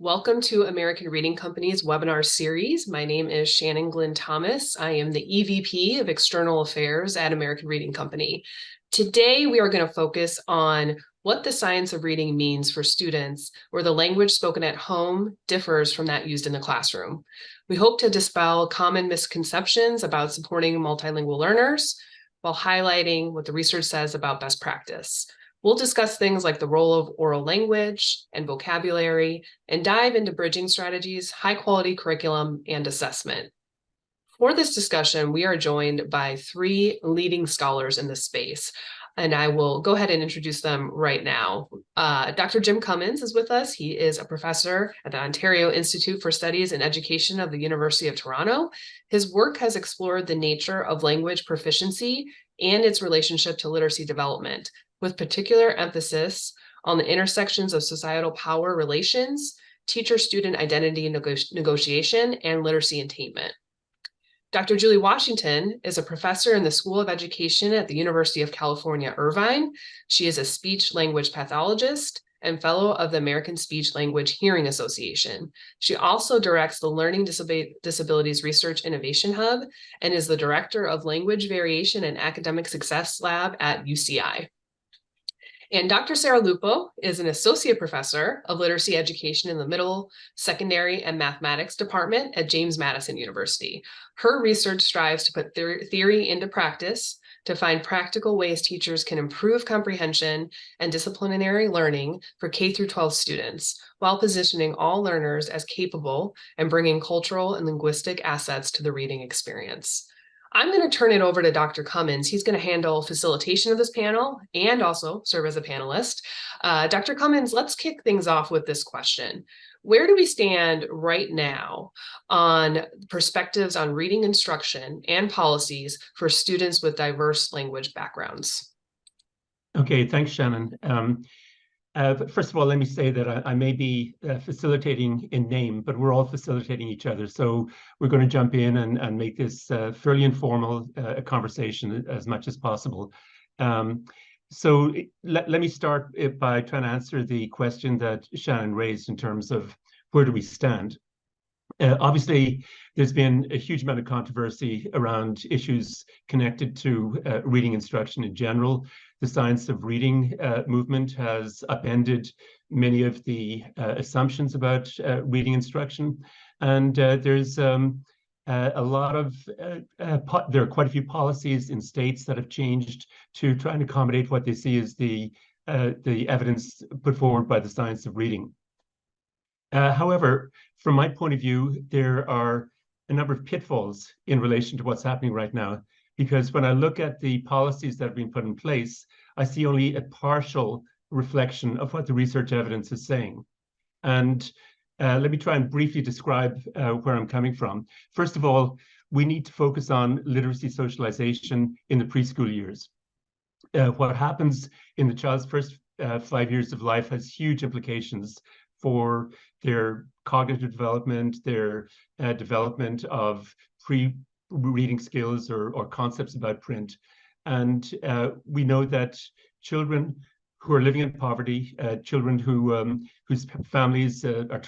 Welcome to American Reading Company's webinar series. My name is Shannon Glynn Thomas. I am the EVP of External Affairs at American Reading Company. Today, we are going to focus on what the science of reading means for students where the language spoken at home differs from that used in the classroom. We hope to dispel common misconceptions about supporting multilingual learners while highlighting what the research says about best practice. We'll discuss things like the role of oral language and vocabulary and dive into bridging strategies, high-quality curriculum, and assessment. For this discussion, we are joined by three leading scholars in this space, and I will go ahead and introduce them right now. Dr. Jim Cummins is with us. He is a professor at the Ontario Institute for Studies in Education of the University of Toronto. His work has explored the nature of language proficiency and its relationship to literacy development, with particular emphasis on the intersections of societal power relations, teacher-student identity negotiation, and literacy attainment. Dr. Julie Washington is a professor in the School of Education at the University of California, Irvine. She is a speech-language pathologist and fellow of the American Speech-Language Hearing Association. She also directs the Learning Disabilities Research Innovation Hub and is the director of Language Variation and Academic Success Lab at UCI. And Dr. Sarah Lupo is an associate professor of literacy education in the middle, secondary, and mathematics department at James Madison University. Her research strives to put theory into practice to find practical ways teachers can improve comprehension and disciplinary learning for K-12 students, while positioning all learners as capable and bringing cultural and linguistic assets to the reading experience. I'm going to turn it over to Dr. Cummins. He's going to handle facilitation of this panel and also serve as a panelist. Dr. Cummins, let's kick things off with this question. Where do we stand right now on perspectives on reading instruction and policies for students with diverse language backgrounds? Okay, thanks, Shannon. First of all, let me say that I may be facilitating in name, but we're all facilitating each other. So we're going to jump in and make this fairly informal conversation as much as possible. So let me start by trying to answer the question that Shannon raised in terms of where do we stand. Obviously, there's been a huge amount of controversy around issues connected to reading instruction in general. The science of reading movement has upended many of the assumptions about reading instruction. And there's a lot of, there are quite a few policies in states that have changed to try and accommodate what they see as the evidence put forward by the science of reading. However, from my point of view, there are a number of pitfalls in relation to what's happening right now, because when I look at the policies that have been put in place, I see only a partial reflection of what the research evidence is saying. And let me try and briefly describe where I'm coming from. First of all, we need to focus on literacy socialization in the preschool years. What happens in the child's first 5 years of life has huge implications for their cognitive development, their development of pre-reading skills or concepts about print. And we know that children who are living in poverty, children whose families are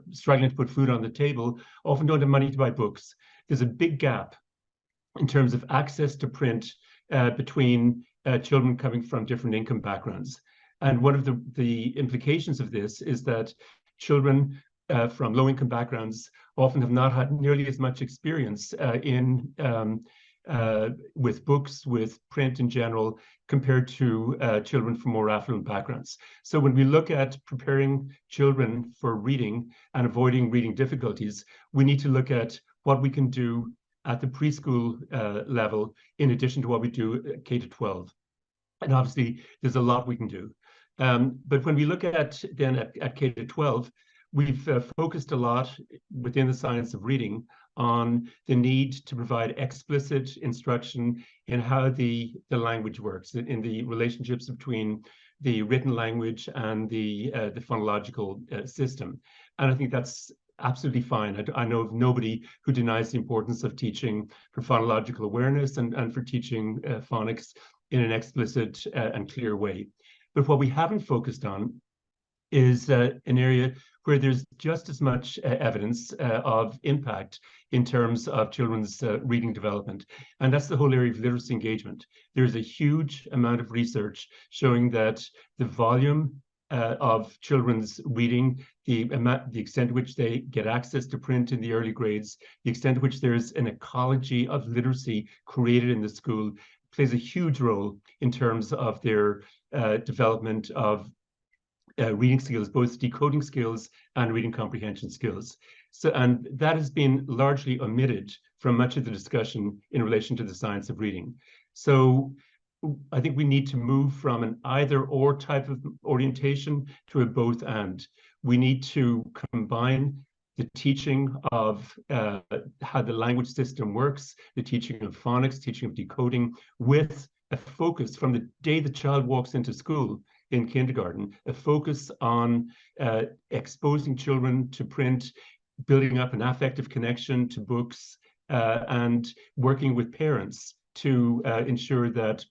struggling to put food on the table, often don't have money to buy books. There's a big gap in terms of access to print between children coming from different income backgrounds. And one of the implications of this is that children from low-income backgrounds often have not had nearly as much experience with books, with print in general, compared to children from more affluent backgrounds. So when we look at preparing children for reading and avoiding reading difficulties, we need to look at what we can do at the preschool level, in addition to what we do at K-12. And obviously, there's a lot we can do. But when we look at then at K-12, we've focused a lot within the science of reading on the need to provide explicit instruction in how the language works, in the relationships between the written language and the phonological system. And I think that's absolutely fine. I know of nobody who denies the importance of teaching for phonological awareness and for teaching phonics in an explicit and clear way. But what we haven't focused on is an area where there's just as much evidence of impact in terms of children's reading development. And that's the whole area of literacy engagement. There's a huge amount of research showing that the volume of children's reading, the extent to which they get access to print in the early grades, the extent to which there's an ecology of literacy created in the school, plays a huge role in terms of their development of reading skills, both decoding skills and reading comprehension skills. So, and that has been largely omitted from much of the discussion in relation to the science of reading. So I think we need to move from an either or type of orientation to a both and. We need to combine the teaching of how the language system works, the teaching of phonics, teaching of decoding, with a focus from the day the child walks into school in kindergarten, a focus on exposing children to print, building up an affective connection to books, and working with parents to ensure that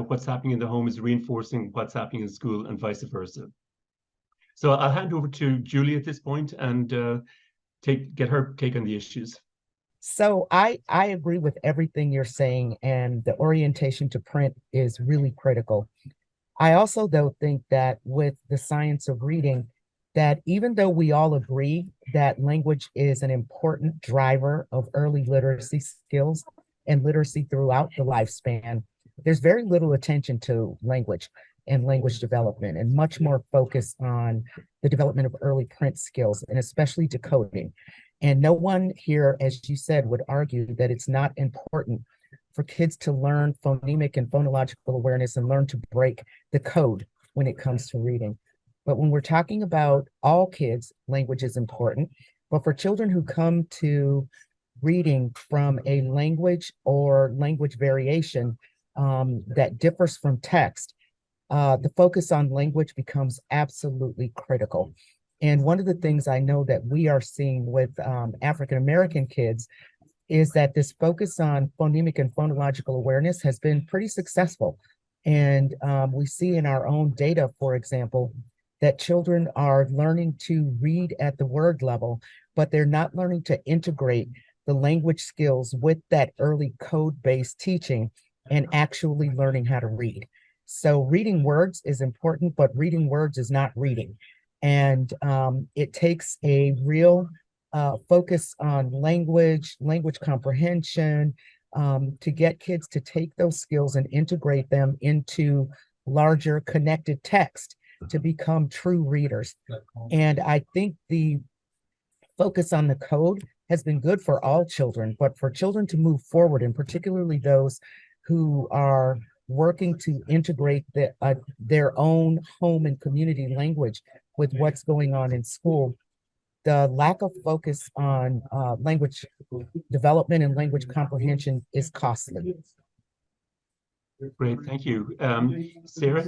what's happening in the home is reinforcing what's happening in school and vice versa. So I'll hand over to Julie at this point and get her take on the issues. So I agree with everything you're saying, and the orientation to print is really critical. I also, though, think that with the science of reading, that even though we all agree that language is an important driver of early literacy skills and literacy throughout the lifespan, there's very little attention to language and language development, and much more focus on the development of early print skills, and especially decoding. And no one here, as you said, would argue that it's not important for kids to learn phonemic and phonological awareness and learn to break the code when it comes to reading. But when we're talking about all kids, language is important. But for children who come to reading from a language or language variation that differs from text, the focus on language becomes absolutely critical. And one of the things I know that we are seeing with African-American kids is that this focus on phonemic and phonological awareness has been pretty successful. And we see in our own data, for example, that children are learning to read at the word level, but they're not learning to integrate the language skills with that early code-based teaching and actually learning how to read. So reading words is important, but reading words is not reading. And it takes a real focus on language comprehension, to get kids to take those skills and integrate them into larger connected text to become true readers. And I think the focus on the code has been good for all children, but for children to move forward, and particularly those who are working to integrate their own home and community language with what's going on in school, the lack of focus on language development and language comprehension is costly. Great, thank you. Sarah?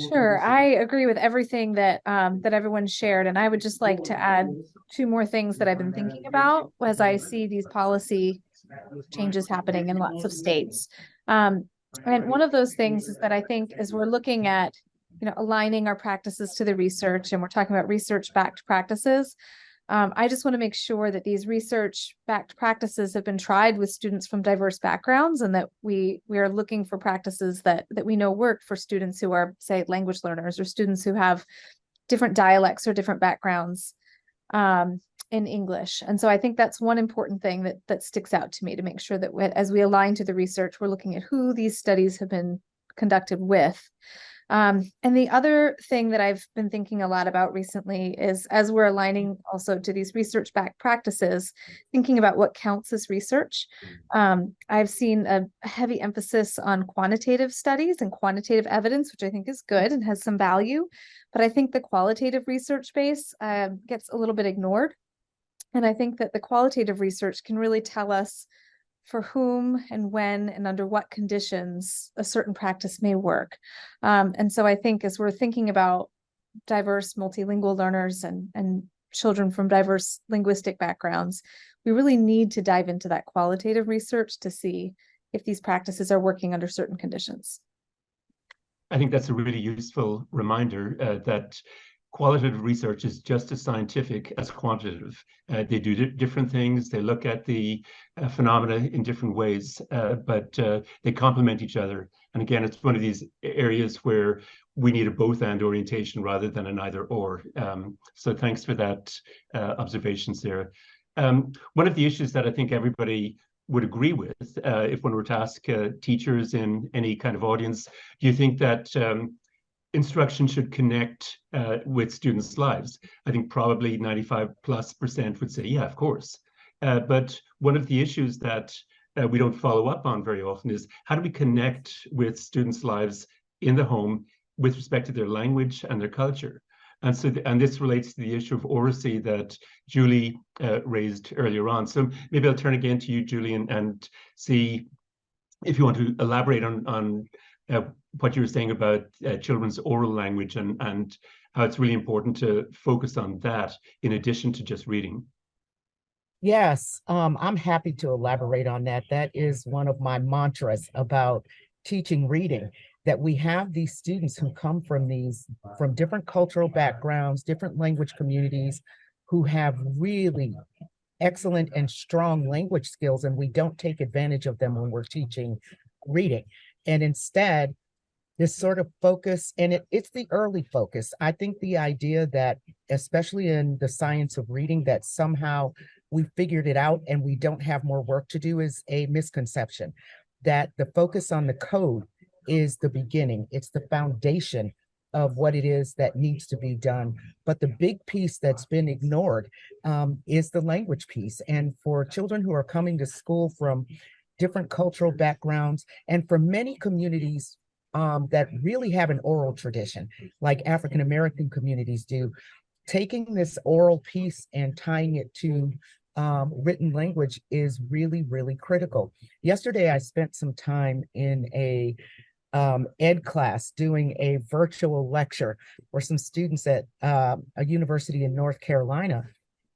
Sure, I agree with everything that that everyone shared, and I would just like to add two more things that I've been thinking about as I see these policy changes happening in lots of states. And one of those things is that I think as we're looking at, aligning our practices to the research, and we're talking about research-backed practices, I just want to make sure that these research-backed practices have been tried with students from diverse backgrounds, and that we are looking for practices that we know work for students who are, say, language learners, or students who have different dialects or different backgrounds in English. And so I think that's one important thing that sticks out to me, to make sure that as we align to the research, we're looking at who these studies have been conducted with. And the other thing that I've been thinking a lot about recently is, as we're aligning also to these research-backed practices, thinking about what counts as research. I've seen a heavy emphasis on quantitative studies and quantitative evidence, which I think is good and has some value, but I think the qualitative research base gets a little bit ignored. And I think that the qualitative research can really tell us for whom and when and under what conditions a certain practice may work. And so I think as we're thinking about diverse multilingual learners and children from diverse linguistic backgrounds, we really need to dive into that qualitative research to see if these practices are working under certain conditions. I think that's a really useful reminder that qualitative research is just as scientific as quantitative. They do different things. They look at the phenomena in different ways, but they complement each other. And again, it's one of these areas where we need a both and orientation rather than an either or. So thanks for that observation, Sarah. One of the issues that I think everybody would agree with, if one were to ask teachers in any kind of audience, do you think that instruction should connect with students' lives? I think probably 95+% would say, yeah, of course. But one of the issues that we don't follow up on very often is how do we connect with students' lives in the home with respect to their language and their culture? And so, and this relates to the issue of oracy that Julie raised earlier on. So maybe I'll turn again to you, Julie, and see if you want to elaborate on what you were saying about children's oral language and how it's really important to focus on that in addition to just reading. Yes, I'm happy to elaborate on that. That is one of my mantras about teaching reading, that we have these students who come from different cultural backgrounds, different language communities, who have really excellent and strong language skills, and we don't take advantage of them when we're teaching reading. And instead, this sort of focus, and it's the early focus. I think the idea that, especially in the science of reading, that somehow we figured it out and we don't have more work to do is a misconception. That the focus on the code is the beginning. It's the foundation of what it is that needs to be done. But the big piece that's been ignored is the language piece. And for children who are coming to school from different cultural backgrounds and from many communities that really have an oral tradition, like African American communities do, taking this oral piece and tying it to written language is really, really critical. Yesterday, I spent some time in a ed class doing a virtual lecture for some students at a university in North Carolina.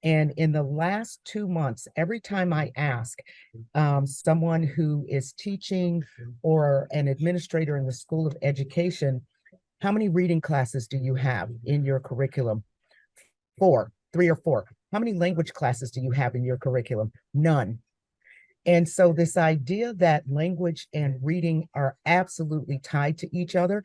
And in the last 2 months, every time I ask someone who is teaching or an administrator in the School of Education, how many reading classes do you have in your curriculum? 4, 3 or 4. How many language classes do you have in your curriculum? None. And so this idea that language and reading are absolutely tied to each other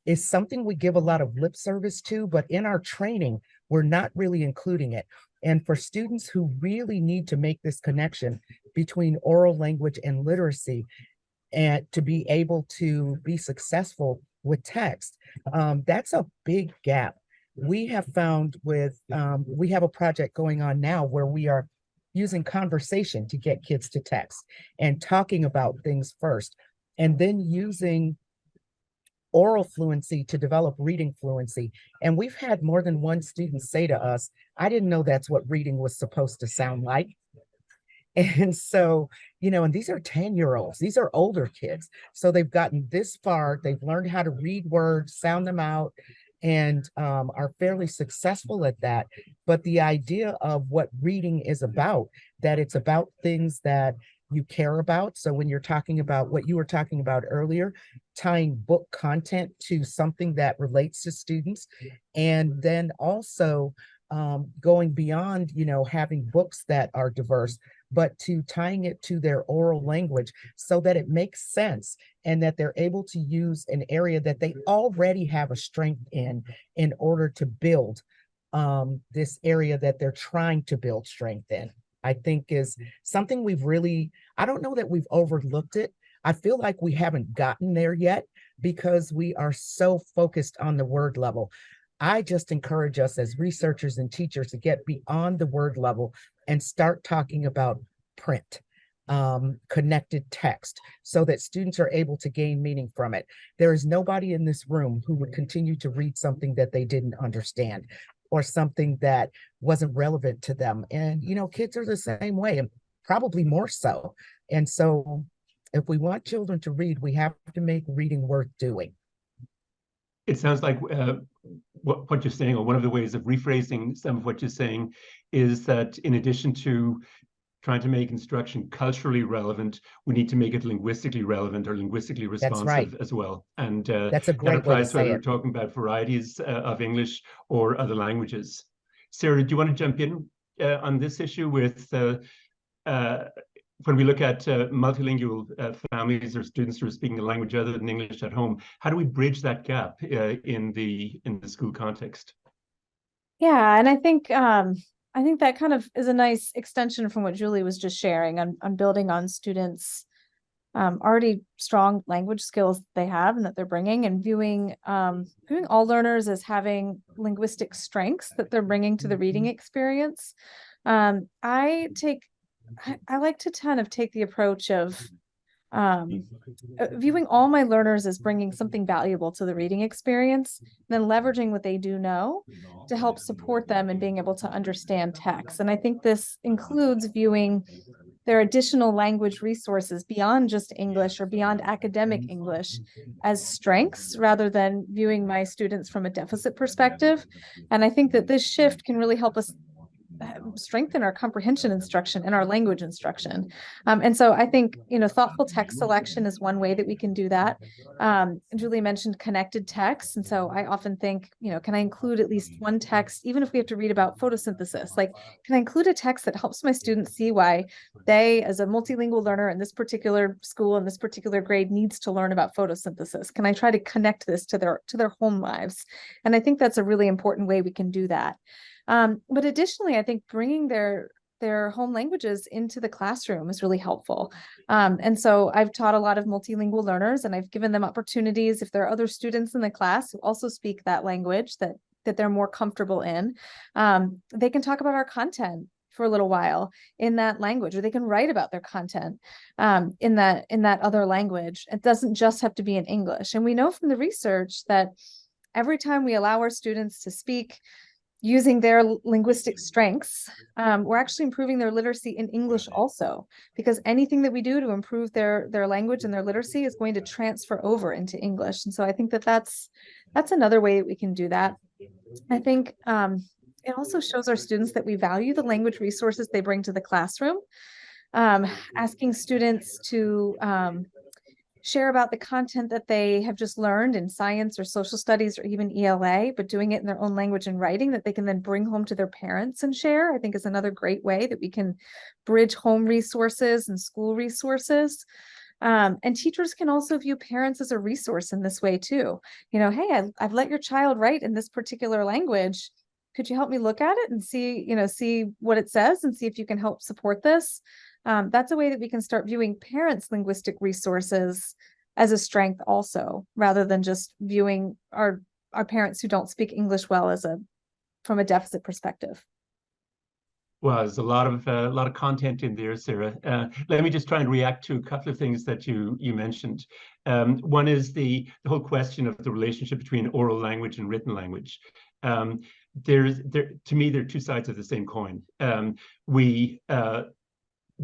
is something we give a lot of lip service to, but in our training, we're not really including it. And for students who really need to make this connection between oral language and literacy, and to be able to be successful with text, that's a big gap. We have found we have a project going on now where we are using conversation to get kids to text and talking about things first, and then using oral fluency to develop reading fluency. And we've had more than one student say to us, I didn't know that's what reading was supposed to sound like. And so, and these are 10-year-olds, these are older kids. So they've gotten this far, they've learned how to read words, sound them out, and are fairly successful at that. But the idea of what reading is about, that it's about things that you care about. So when you're talking about what you were talking about earlier, tying book content to something that relates to students, and then also going beyond, having books that are diverse, but to tying it to their oral language so that it makes sense and that they're able to use an area that they already have a strength in order to build this area that they're trying to build strength in. I think is something I don't know that we've overlooked it. I feel like we haven't gotten there yet because we are so focused on the word level. I just encourage us as researchers and teachers to get beyond the word level and start talking about print, connected text, so that students are able to gain meaning from it. There is nobody in this room who would continue to read something that they didn't understand or something that wasn't relevant to them. And, kids are the same way, and probably more so. And so if we want children to read, we have to make reading worth doing. It sounds like what you're saying, or one of the ways of rephrasing some of what you're saying, is that in addition to trying to make instruction culturally relevant, we need to make it linguistically relevant or linguistically responsive right. as well. And That's a that great way to applies whether say we're it. talking about varieties of English or other languages. Sarah, do you want to jump in on this issue with when we look at multilingual families or students who are speaking a language other than English at home, how do we bridge that gap in the school context? Yeah, and I think that kind of is a nice extension from what Julie was just sharing on building on students' already strong language skills they have and that they're bringing, and viewing all learners as having linguistic strengths that they're bringing to the reading experience. I like to kind of take the approach of viewing all my learners as bringing something valuable to the reading experience, then leveraging what they do know to help support them in being able to understand text. And I think this includes viewing their additional language resources beyond just English or beyond academic English as strengths, rather than viewing my students from a deficit perspective. And I think that this shift can really help us strengthen our comprehension instruction and our language instruction. And so I think, thoughtful text selection is one way that we can do that. Julie mentioned connected text. And so I often think, can I include at least one text, even if we have to read about photosynthesis? Like, can I include a text that helps my students see why they, as a multilingual learner in this particular school, in this particular grade, needs to learn about photosynthesis? Can I try to connect this to their home lives? And I think that's a really important way we can do that. But additionally, I think bringing their home languages into the classroom is really helpful. And so I've taught a lot of multilingual learners, and I've given them opportunities, if there are other students in the class who also speak that language that they're more comfortable in, they can talk about our content for a little while in that language, or they can write about their content in that other language. It doesn't just have to be in English. And we know from the research that every time we allow our students to speak using their linguistic strengths, we're actually improving their literacy in English also, because anything that we do to improve their language and their literacy is going to transfer over into English. And so I think that's another way that we can do that. I think it also shows our students that we value the language resources they bring to the classroom. Asking students to share about the content that they have just learned in science or social studies or even ELA, but doing it in their own language and writing that they can then bring home to their parents and share, I think is another great way that we can bridge home resources and school resources. And teachers can also view parents as a resource in this way too. Hey, I've let your child write in this particular language. Could you help me look at it and see what it says and see if you can help support this? That's a way that we can start viewing parents' linguistic resources as a strength also, rather than just viewing our parents who don't speak English well from a deficit perspective. Well, there's a lot of content in there, Sarah. Let me just try and react to a couple of things that you mentioned. One is the whole question of the relationship between oral language and written language. To me, they're two sides of the same coin. We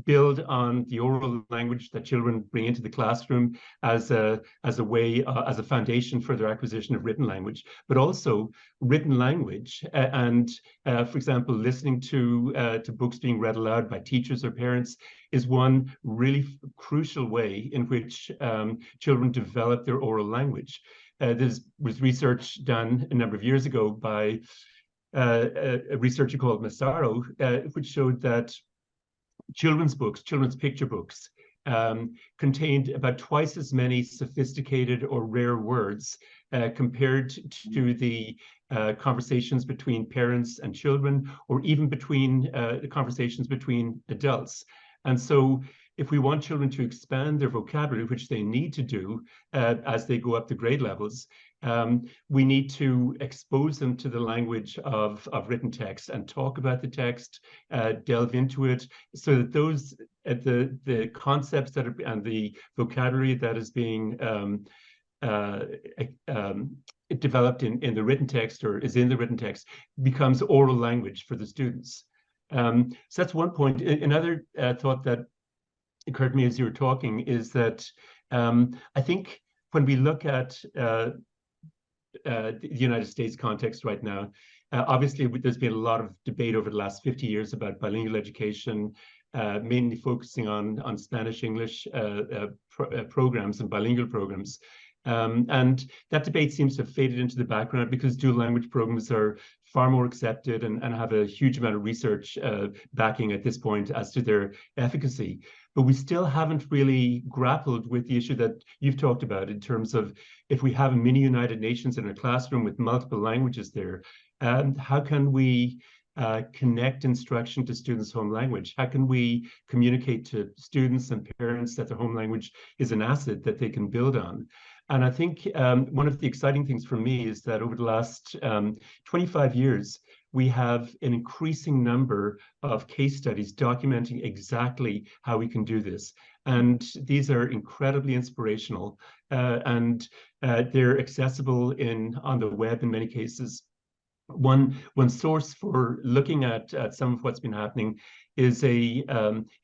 build on the oral language that children bring into the classroom as a way, as a foundation for their acquisition of written language, but also written language and for example, listening to books being read aloud by teachers or parents is one really crucial way in which children develop their oral language. There was research done a number of years ago by a researcher called Massaro, which showed that children's books, children's picture books, contained about twice as many sophisticated or rare words compared to the conversations between parents and children, or even between the conversations between adults. And so if we want children to expand their vocabulary, which they need to do as they go up the grade levels, we need to expose them to the language of written text and talk about the text, delve into it, so that those the concepts that are and the vocabulary that is being developed in the written text or is in the written text becomes oral language for the students. So that's one point. Another thought that occurred to me as you were talking is that I think when we look at the United States context right now, obviously there's been a lot of debate over the last 50 years about bilingual education, mainly focusing on Spanish, English programs and bilingual programs. And that debate seems to have faded into the background because dual language programs are far more accepted and have a huge amount of research backing at this point as to their efficacy. But we still haven't really grappled with the issue that you've talked about in terms of if we have a mini United Nations in a classroom with multiple languages there, how can we connect instruction to students' home language? How can we communicate to students and parents that their home language is an asset that they can build on? And I think one of the exciting things for me is that over the last 25 years, we have an increasing number of case studies documenting exactly how we can do this. And these are incredibly inspirational, and they're accessible on the web in many cases. One source for looking at some of what's been happening is a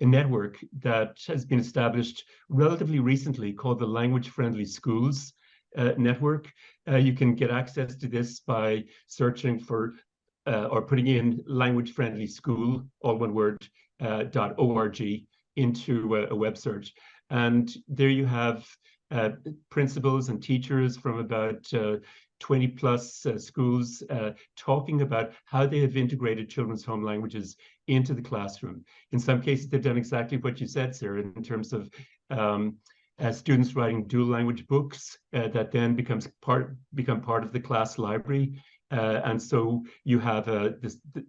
network that has been established relatively recently called the Language Friendly Schools Network. You can get access to this by searching for or putting in language friendly school, all one word, .org into a web search. And there you have principals and teachers from about 20 plus schools talking about how they have integrated children's home languages into the classroom. In some cases, they've done exactly what you said, Sarah, in terms of students writing dual language books that then become part of the class library. And so you have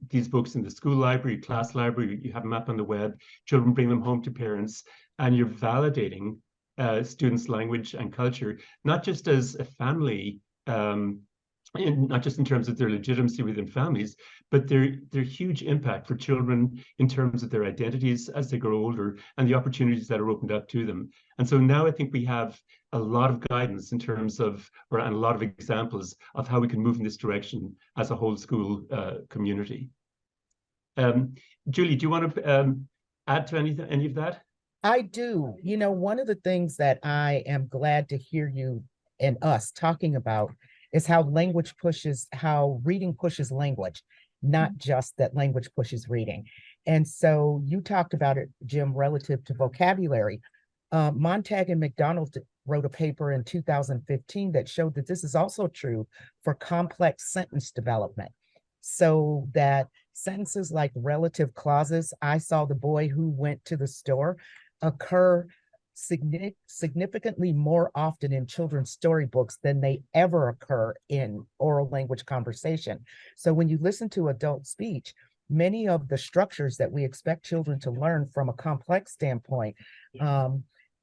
these books in the school library, class library, you have them up on the web, children bring them home to parents, and you're validating students' language and culture, not just as a family, not just in terms of their legitimacy within families, but their huge impact for children in terms of their identities as they grow older and the opportunities that are opened up to them. And so now I think we have a lot of guidance in terms of, and a lot of examples of how we can move in this direction as a whole school community. Julie, do you want to add to any of that? I do. You know, one of the things that I am glad to hear you and us talking about is how reading pushes language, not just that language pushes reading. And so you talked about it, Jim, relative to vocabulary. Montag and McDonald wrote a paper in 2015 that showed that this is also true for complex sentence development. So that sentences like relative clauses, I saw the boy who went to the store, occur significantly more often in children's storybooks than they ever occur in oral language conversation. So when you listen to adult speech, many of the structures that we expect children to learn from a complex standpoint,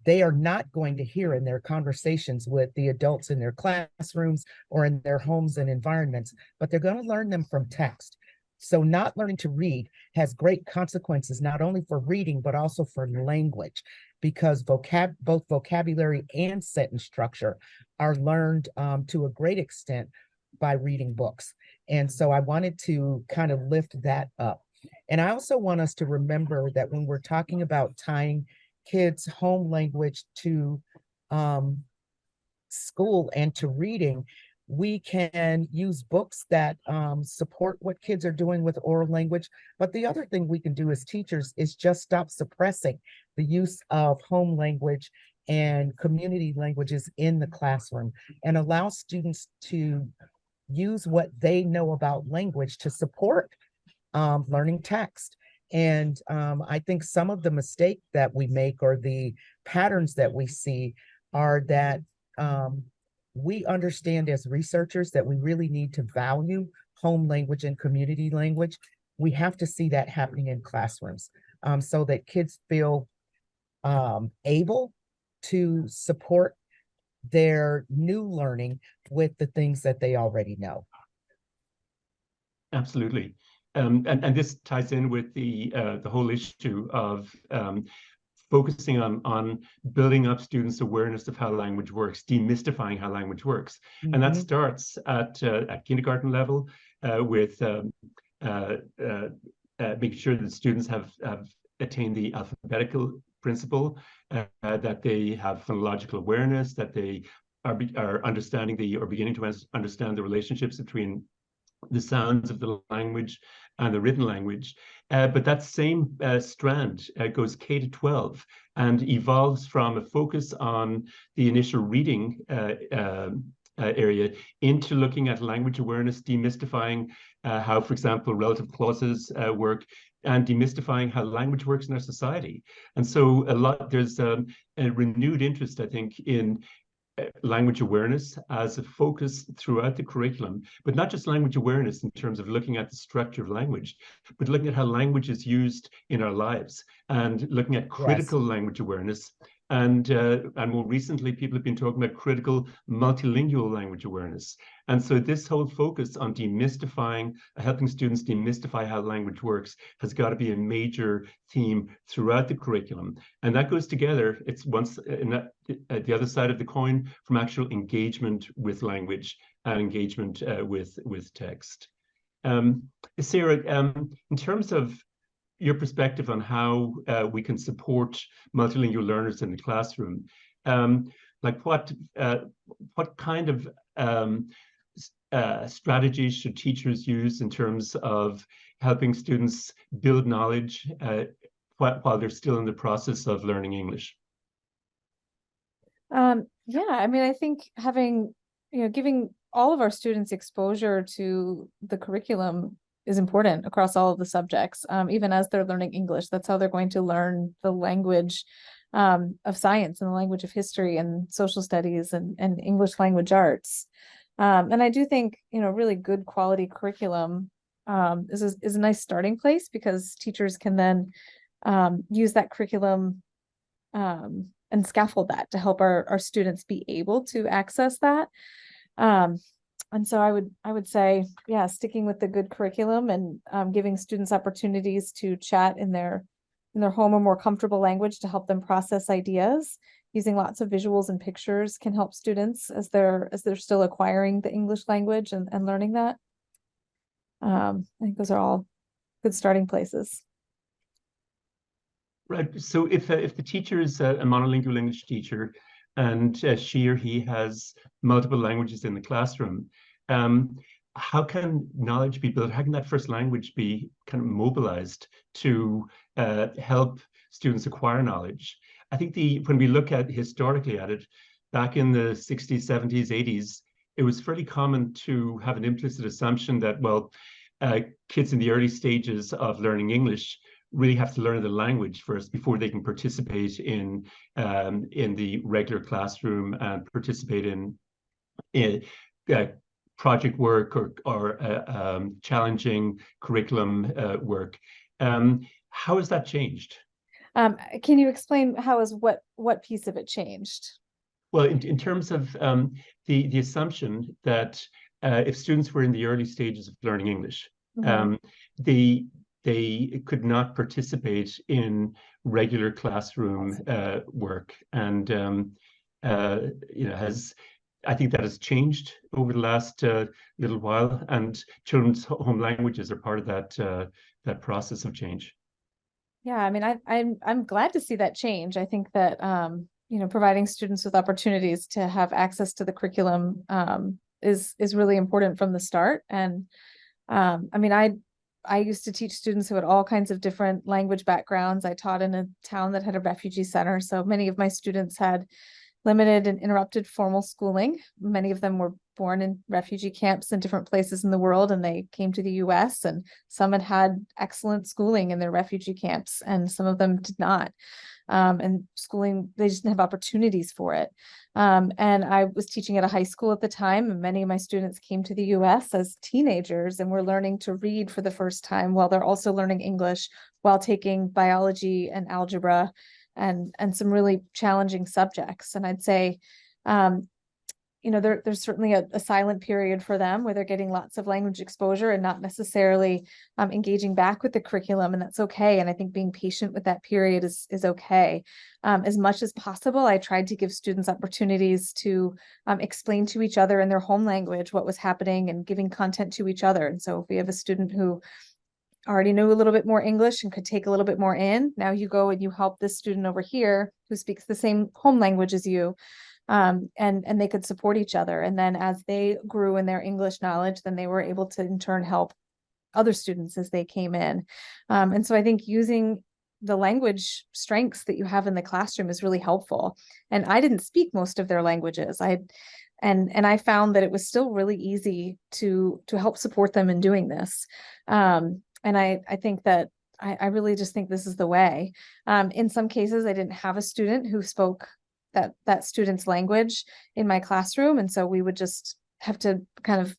they are not going to hear in their conversations with the adults in their classrooms or in their homes and environments, but they're going to learn them from text. So not learning to read has great consequences, not only for reading, but also for language, because both vocabulary and sentence structure are learned to a great extent by reading books. And so I wanted to kind of lift that up. And I also want us to remember that when we're talking about tying kids' home language to school and to reading, we can use books that support what kids are doing with oral language. But the other thing we can do as teachers is just stop suppressing the use of home language and community languages in the classroom and allow students to use what they know about language to support learning text. And I think some of the mistake that we make or the patterns that we see are that we understand as researchers that we really need to value home language and community language. We have to see that happening in classrooms so that kids feel able to support their new learning with the things that they already know. Absolutely. And this ties in with the whole issue of focusing on building up students' awareness of how language works, demystifying how language works. Mm-hmm. And that starts at kindergarten level with making sure that students have attained the alphabetical principle, that they have phonological awareness, that they are understanding or beginning to understand the relationships between the sounds of the language and the written language. But that same strand goes K to 12 and evolves from a focus on the initial reading area into looking at language awareness, demystifying how, for example, relative clauses work, and demystifying how language works in our society. And so there's a renewed interest, I think, in language awareness as a focus throughout the curriculum, but not just language awareness in terms of looking at the structure of language, but looking at how language is used in our lives and looking at critical language awareness. And more recently, people have been talking about critical multilingual language awareness. And so this whole focus on demystifying, helping students demystify how language works has got to be a major theme throughout the curriculum. And that goes together, it's once at the other side of the coin from actual engagement with language and engagement with text. Sarah, in terms of your perspective on how we can support multilingual learners in the classroom, like what kind of strategies should teachers use in terms of helping students build knowledge while they're still in the process of learning English? Yeah, I mean, I think giving all of our students exposure to the curriculum is important across all of the subjects, even as they're learning English. That's how they're going to learn the language of science and the language of history and social studies and English language arts. And I do think, really good quality curriculum is a nice starting place, because teachers can then use that curriculum and scaffold that to help our students be able to access that. And so I would say, yeah, sticking with the good curriculum and giving students opportunities to chat in their home or more comfortable language to help them process ideas. Using lots of visuals and pictures can help students as they're still acquiring the English language and learning that. I think those are all good starting places. Right. So if the teacher is a monolingual English teacher and she or he has multiple languages in the classroom, how can knowledge be built? How can that first language be kind of mobilized to help students acquire knowledge? I think when we look historically at it, back in the 60s, 70s, 80s, it was fairly common to have an implicit assumption that, well, kids in the early stages of learning English really have to learn the language first before they can participate in the regular classroom and participate in project work or challenging curriculum work. How has that changed? Can you explain what piece of it changed? Well, in terms of the assumption that if students were in the early stages of learning English, they could not participate in regular classroom work, and I think that has changed over the last little while, and children's home languages are part of that process of change. Yeah, I mean, I'm glad to see that change. I think that providing students with opportunities to have access to the curriculum is really important from the start. And I mean, I used to teach students who had all kinds of different language backgrounds. I taught in a town that had a refugee center, so many of my students had limited and interrupted formal schooling. Many of them were born in refugee camps in different places in the world, and they came to the US, and some had excellent schooling in their refugee camps, and some of them did not. And schooling, they just didn't have opportunities for it. And I was teaching at a high school at the time, and many of my students came to the US as teenagers and were learning to read for the first time while they're also learning English, while taking biology and algebra and some really challenging subjects. And I'd say, there's certainly a silent period for them where they're getting lots of language exposure and not necessarily engaging back with the curriculum, and that's okay. And I think being patient with that period is okay. As much as possible, I tried to give students opportunities to explain to each other in their home language what was happening and giving content to each other. And so if we have a student who already knew a little bit more English and could take a little bit more in, now you go and you help this student over here who speaks the same home language as you and they could support each other. And then as they grew in their English knowledge, then they were able to in turn help other students as they came in. And so I think using the language strengths that you have in the classroom is really helpful. And I didn't speak most of their languages. And I found that it was still really easy to help support them in doing this. And I think that I really just think this is the way. In some cases, I didn't have a student who spoke that student's language in my classroom. And so we would just have to kind of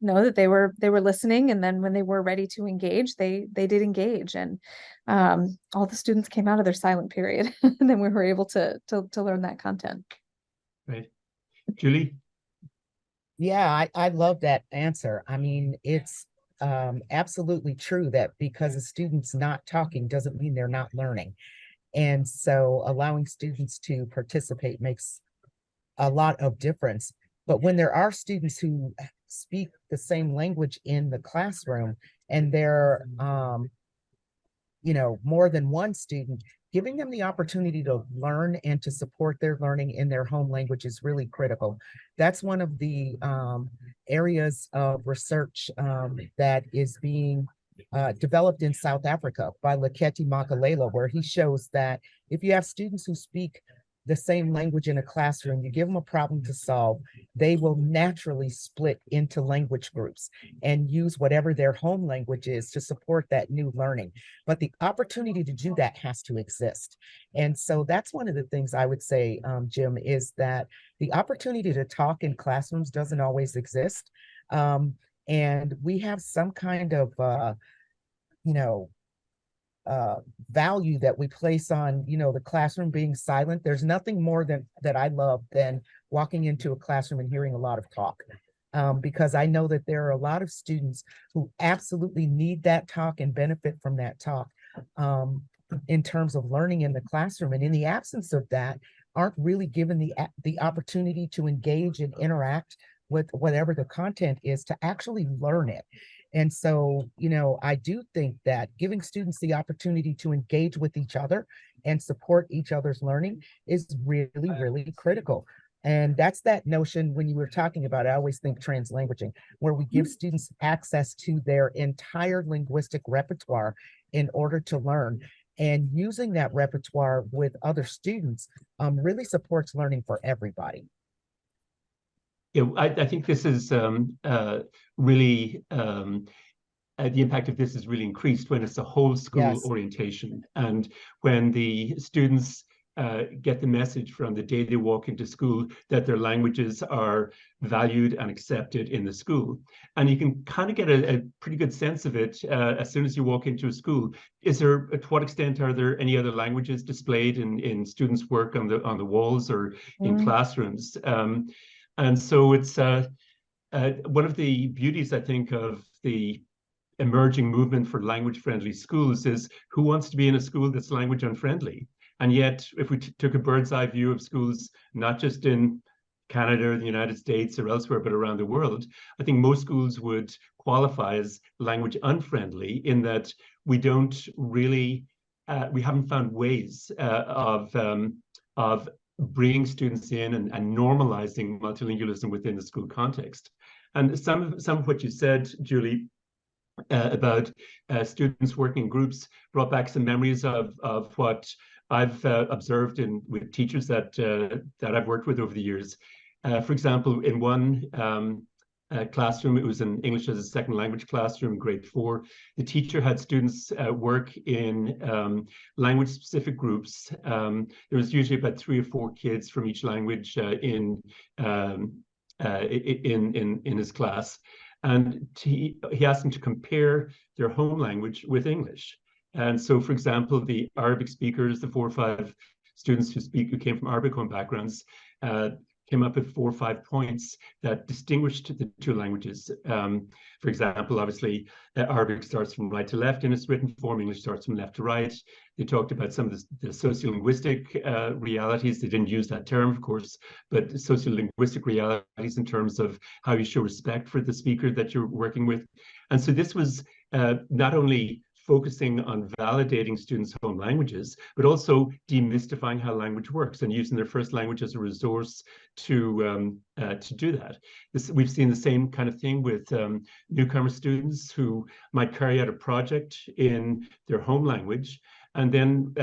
know that they were listening, and then when they were ready to engage, they did engage, and all the students came out of their silent period, and then we were able to learn that content. Right. Julie? Yeah, I love that answer. I mean, it's absolutely true that because a student's not talking doesn't mean they're not learning. And so allowing students to participate makes a lot of difference. But when there are students who speak the same language in the classroom, and they're more than one student, giving them the opportunity to learn and to support their learning in their home language is really critical. That's one of the areas of research that is being developed in South Africa by Leketi Makalela, where he shows that if you have students who speak the same language in a classroom, you give them a problem to solve, they will naturally split into language groups and use whatever their home language is to support that new learning. But the opportunity to do that has to exist. And so that's one of the things I would say, Jim, is that the opportunity to talk in classrooms doesn't always exist. And we have some kind of, value that we place on, the classroom being silent. There's nothing more that I love than walking into a classroom and hearing a lot of talk, because I know that there are a lot of students who absolutely need that talk and benefit from that talk in terms of learning in the classroom. And in the absence of that, aren't really given the opportunity to engage and interact with whatever the content is to actually learn it. And so, I do think that giving students the opportunity to engage with each other and support each other's learning is really, really critical. And that's that notion when you were talking about, I always think translanguaging, where we give students access to their entire linguistic repertoire in order to learn. And using that repertoire with other students really supports learning for everybody. Yeah, I think this is really, the impact of this is really increased when it's a whole school orientation, and when the students get the message from the day they walk into school that their languages are valued and accepted in the school. And you can kind of get a pretty good sense of it as soon as you walk into a school. To what extent are there any other languages displayed in students' work on the walls or in classrooms? And so it's one of the beauties, I think, of the emerging movement for language-friendly schools is who wants to be in a school that's language unfriendly? And yet, if we took a bird's eye view of schools, not just in Canada or the United States or elsewhere, but around the world, I think most schools would qualify as language unfriendly in that we don't really, we haven't found ways of bringing students in and normalizing multilingualism within the school context. And some of what you said, Julie, about students working in groups brought back some memories of what I've observed with teachers that I've worked with over the years. For example, in one classroom, it was an English as a second language classroom, grade 4. The teacher had students work in language-specific groups. There was usually about 3 or 4 kids from each language in his class, and he asked them to compare their home language with English. And so, for example, the Arabic speakers, the 4 or 5 students who came from Arabic home backgrounds, came up with 4 or 5 points that distinguished the 2 languages. For example, obviously, Arabic starts from right to left in its written form. English starts from left to right. They talked about some of the sociolinguistic realities. They didn't use that term, of course, but sociolinguistic realities in terms of how you show respect for the speaker that you're working with. And so this was not only focusing on validating students' home languages, but also demystifying how language works and using their first language as a resource to do that. We've seen the same kind of thing with newcomer students who might carry out a project in their home language, and then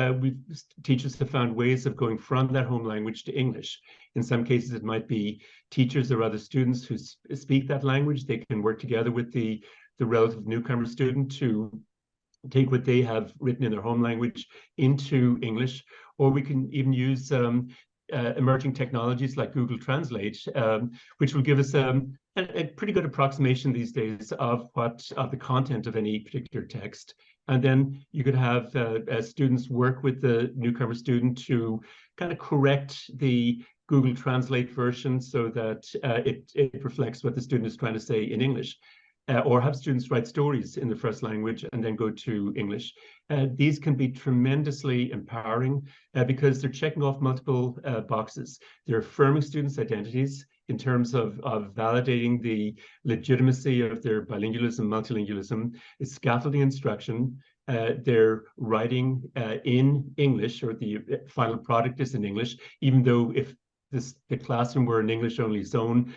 teachers have found ways of going from that home language to English. In some cases, it might be teachers or other students who speak that language. They can work together with the relative newcomer student to take what they have written in their home language into English, or we can even use emerging technologies like Google Translate, which will give us a pretty good approximation these days of the content of any particular text. And then you could have students work with the newcomer student to kind of correct the Google Translate version so that it reflects what the student is trying to say in English. Or have students write stories in the first language and then go to English. These can be tremendously empowering because they're checking off multiple boxes. They're affirming students' identities in terms of validating the legitimacy of their bilingualism, multilingualism. It's scaffolding instruction. They're writing in English, or the final product is in English, even though if the classroom were an English-only zone,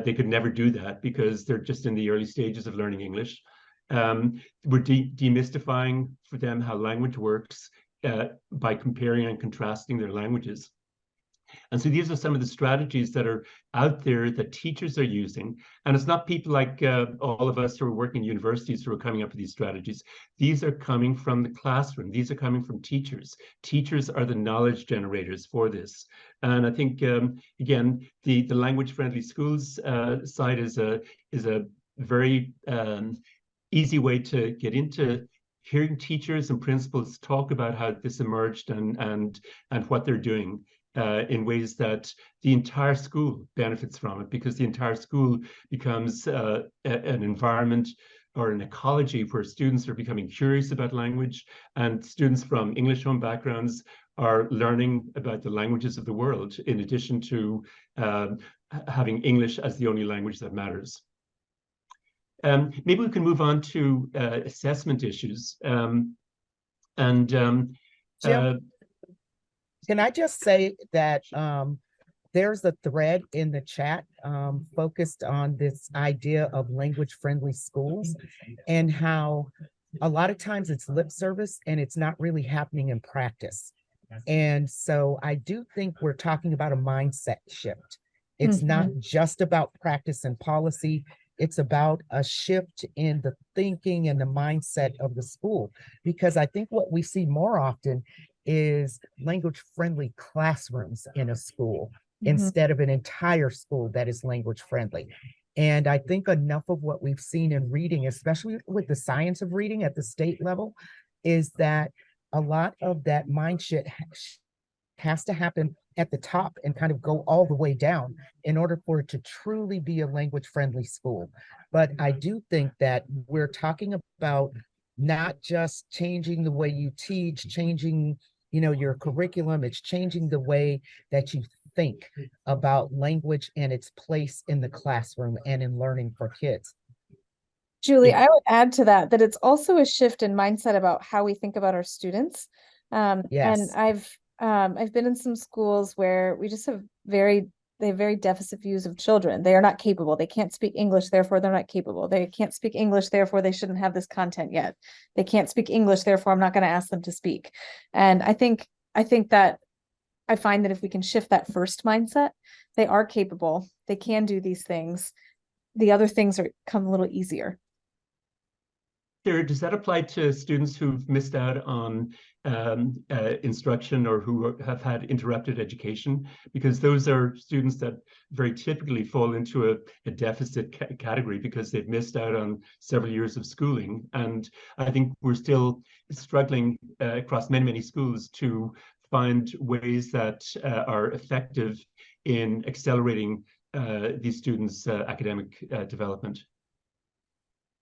they could never do that because they're just in the early stages of learning English. We're demystifying for them how language works by comparing and contrasting their languages. And so these are some of the strategies that are out there that teachers are using. And it's not people like all of us who are working in universities who are coming up with these strategies. These are coming from the classroom. These are coming from teachers. Teachers are the knowledge generators for this. And I think, again, the language-friendly schools side is a very easy way to get into hearing teachers and principals talk about how this emerged and what they're doing. In ways that the entire school benefits from it, because the entire school becomes an environment or an ecology where students are becoming curious about language, and students from English home backgrounds are learning about the languages of the world, in addition to having English as the only language that matters. Maybe we can move on to assessment issues. Jim, can I just say that there's a thread in the chat focused on this idea of language-friendly schools and how a lot of times it's lip service and it's not really happening in practice. And so I do think we're talking about a mindset shift. It's not just about practice and policy. It's about a shift in the thinking and the mindset of the school, because I think what we see more often is language-friendly classrooms in a school instead of an entire school that is language-friendly. And I think enough of what we've seen in reading, especially with the science of reading at the state level, is that a lot of that mind shift has to happen at the top and kind of go all the way down in order for it to truly be a language-friendly school. But I do think that we're talking about not just changing the way you teach, changing, your curriculum, it's changing the way that you think about language and its place in the classroom and in learning for kids. Julie, I would add to that it's also a shift in mindset about how we think about our students. Yes. And I've been in some schools where we just have very deficit views of children. They are not capable. They can't speak English, therefore they're not capable. They can't speak English, therefore they shouldn't have this content yet. They can't speak English, therefore I'm not going to ask them to speak. And I think that I find that if we can shift that first mindset, they are capable. They can do these things. The other things come a little easier. Sure. Does that apply to students who've missed out on instruction or who have had interrupted education? Because those are students that very typically fall into a deficit category because they've missed out on several years of schooling. And I think we're still struggling across many, many schools to find ways that are effective in accelerating these students' academic development.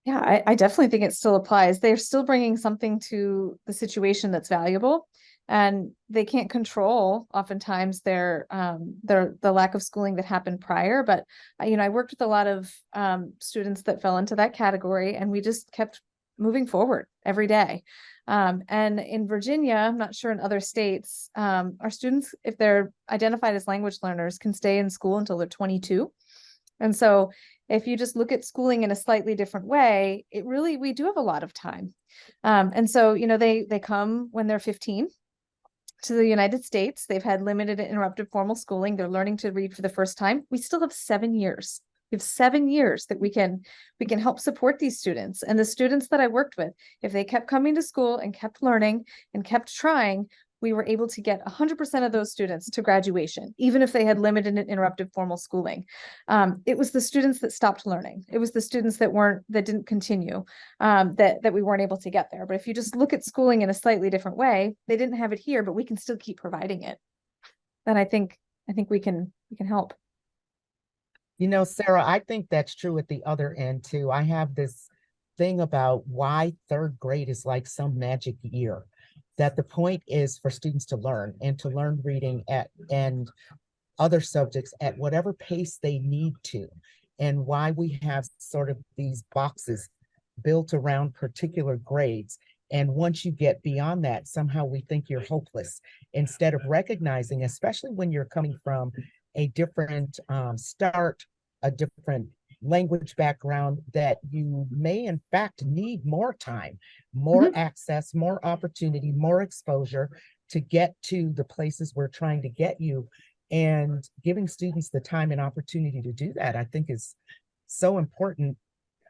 Yeah, I definitely think it still applies. They're still bringing something to the situation that's valuable, and they can't control oftentimes their the lack of schooling that happened prior. But I worked with a lot of students that fell into that category, and we just kept moving forward every day. And in Virginia, I'm not sure in other states, our students, if they're identified as language learners, can stay in school until they're 22. And so if you just look at schooling in a slightly different way, we do have a lot of time. And so, they come when they're 15 to the United States. They've had limited and interrupted formal schooling. They're learning to read for the first time. We still have 7 years. We have 7 years that we can help support these students. And the students that I worked with, if they kept coming to school and kept learning and kept trying, we were able to get 100% of those students to graduation, even if they had limited and interrupted formal schooling. It was the students that stopped learning. It was the students that didn't continue, that we weren't able to get there. But if you just look at schooling in a slightly different way, they didn't have it here, but we can still keep providing it. Then I think we can help. Sarah, I think that's true at the other end too. I have this thing about why third grade is like some magic year, that the point is for students to learn and to learn reading and other subjects at whatever pace they need to, and why we have sort of these boxes built around particular grades. And once you get beyond that, somehow we think you're hopeless, instead of recognizing, especially when you're coming from a different start, a different language background, that you may in fact need more time, more access, more opportunity, more exposure to get to the places we're trying to get you. And giving students the time and opportunity to do that, I think, is so important.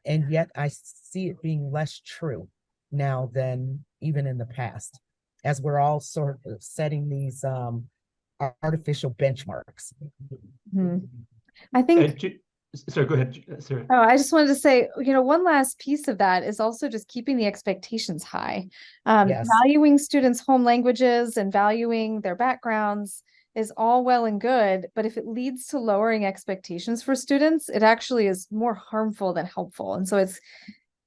And yet I see it being less true now than even in the past, as we're all sort of setting these artificial benchmarks. I think sorry, go ahead, Sarah. Oh, I just wanted to say, one last piece of that is also just keeping the expectations high. Yes. Valuing students' home languages and valuing their backgrounds is all well and good, but if it leads to lowering expectations for students, it actually is more harmful than helpful. And so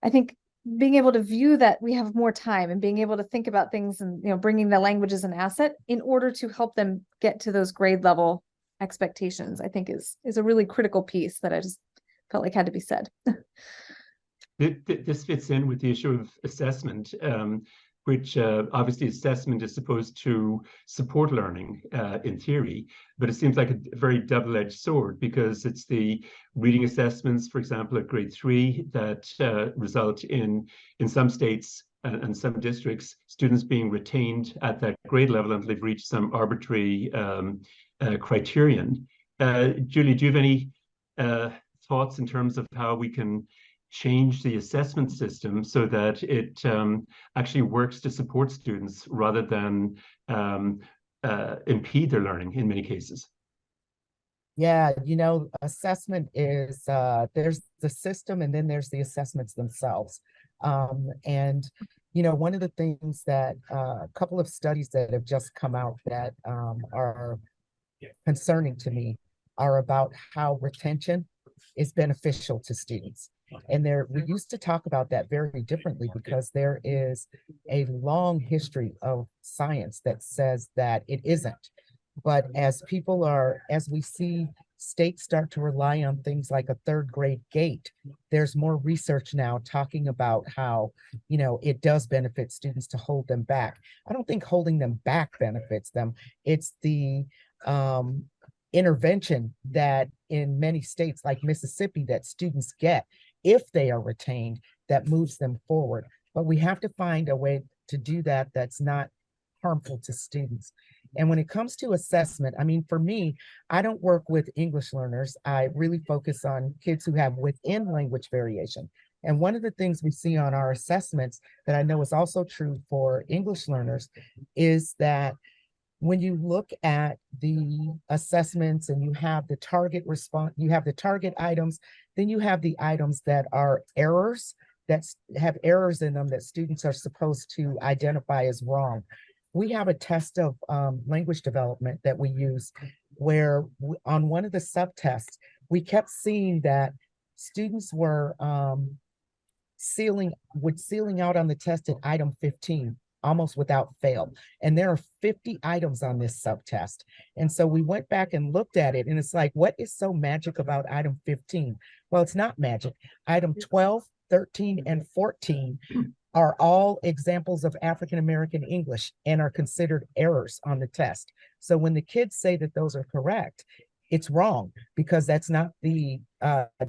I think being able to view that we have more time and being able to think about things and, bringing the language as an asset in order to help them get to those grade level expectations, I think is a really critical piece that I just felt like had to be said. This fits in with the issue of assessment, which obviously assessment is supposed to support learning in theory, but it seems like a very double-edged sword, because it's the reading assessments, for example, at grade 3, that result in some states and some districts, students being retained at that grade level until they've reached some arbitrary criterion. Julie, do you have any thoughts in terms of how we can change the assessment system so that it actually works to support students rather than impede their learning in many cases? Yeah, assessment is, there's the system and then there's the assessments themselves. And one of the things that a couple of studies that have just come out that are concerning to me are about how retention is beneficial to students. And we used to talk about that very differently, because there is a long history of science that says that it isn't. But as we see states start to rely on things like a third grade gate, there's more research now talking about how, it does benefit students to hold them back. I don't think holding them back benefits them. It's the intervention that in many states like Mississippi that students get if they are retained that moves them forward. But we have to find a way to do that that's not harmful to students. And when it comes to assessment, I mean, for me, I don't work with English learners. I really focus on kids who have within language variation. And one of the things we see on our assessments that I know is also true for English learners is that when you look at the assessments and you have the target response, you have the target items, then you have the items that are errors, that have errors in them that students are supposed to identify as wrong. We have a test of language development that we use where on one of the subtests, we kept seeing that students were sealing out on the test at item 15, almost without fail. And there are 50 items on this subtest. And so we went back and looked at it, and it's like, what is so magic about item 15? Well, it's not magic. Item 12 13, and 14 are all examples of African American English and are considered errors on the test. So when the kids say that those are correct, it's wrong because that's not the